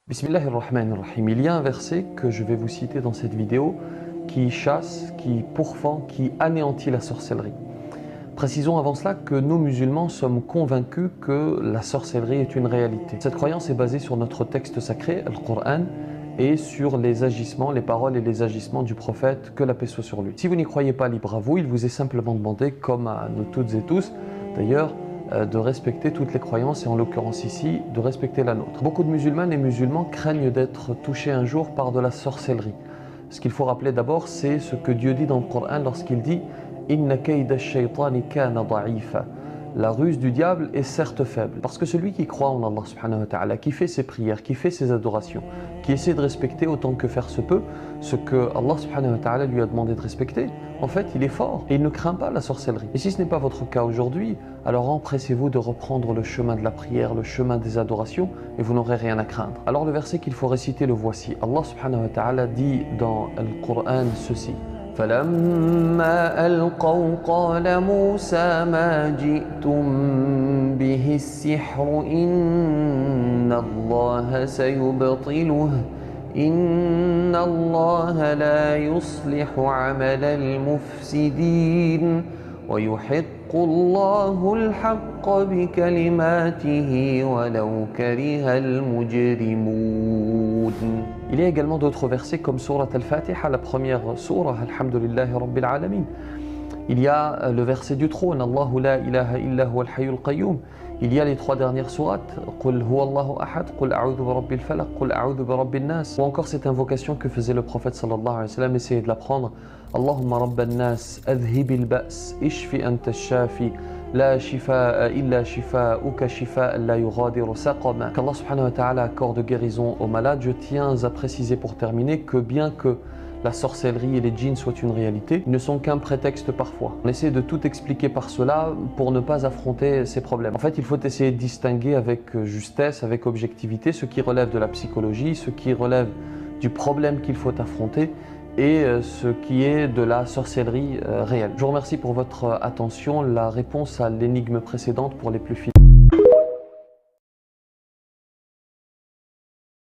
Bismillahirrahmanirrahim. Il y a un verset que je vais vous citer dans cette vidéo qui chasse, qui pourfend, qui anéantit la sorcellerie. Précisons avant cela que nous musulmans sommes convaincus que la sorcellerie est une réalité. Cette croyance est basée sur notre texte sacré, le Coran, et sur les agissements, les paroles et les agissements du prophète, que la paix soit sur lui. Si vous n'y croyez pas, libre à vous, il vous est simplement demandé, comme à nous toutes et tous, d'ailleurs, de respecter toutes les croyances et en l'occurrence ici, de respecter la nôtre. Beaucoup de musulmanes et musulmans craignent d'être touchés un jour par de la sorcellerie. Ce qu'il faut rappeler d'abord, c'est ce que Dieu dit dans le Coran lorsqu'il dit « Inna kayda ash-shaytani kana da'ifa » La ruse du diable est certes faible, parce que celui qui croit en Allah subhanahu wa ta'ala, qui fait ses prières, qui fait ses adorations, qui essaie de respecter autant que faire se peut ce que Allah subhanahu wa ta'ala lui a demandé de respecter, en fait il est fort et il ne craint pas la sorcellerie. Et si ce n'est pas votre cas aujourd'hui, alors empressez-vous de reprendre le chemin de la prière, le chemin des adorations et vous n'aurez rien à craindre. Alors le verset qu'il faut réciter, le voici. Allah subhanahu wa ta'ala dit dans le Coran ceci. فلما ألقوا قال موسى ما جئتم به السحر إن الله سيبطله إن الله لا يصلح عمل المفسدين ويحق الله الحق بكلماته ولو كره المجرمون. Il y a également d'autres versets comme Surat Al-Fatiha, la première surah, Alhamdulillahi Rabbil Alamin. Il y a le verset du trône, Allahu la ilaha illa huwa al-hayyul qayyum. Il y a les trois dernières sourates, Qul huwa Allahu ahad, Qul a'udhu bi rabbil falaq, Qul a'udhu bi rabbin nas. Ou encore cette invocation que faisait le prophète sallallahu alayhi wa sallam, essayez de l'apprendre. Allahumma rabban nas, adhibil ba's, ishfi anta ash-shafi. La shifa'a illa shifa'uka shifa'an la yughadiru saqama. Qu'Allah subhanahu wa ta'ala accorde guérison aux malades. Je tiens à préciser pour terminer que bien que la sorcellerie et les djinns soient une réalité, ils ne sont qu'un prétexte parfois. On essaie de tout expliquer par cela pour ne pas affronter ces problèmes. En fait, il faut essayer de distinguer avec justesse, avec objectivité, ce qui relève de la psychologie, ce qui relève du problème qu'il faut affronter et ce qui est de la sorcellerie réelle. Je vous remercie pour votre attention. La réponse à l'énigme précédente pour les plus fidèles.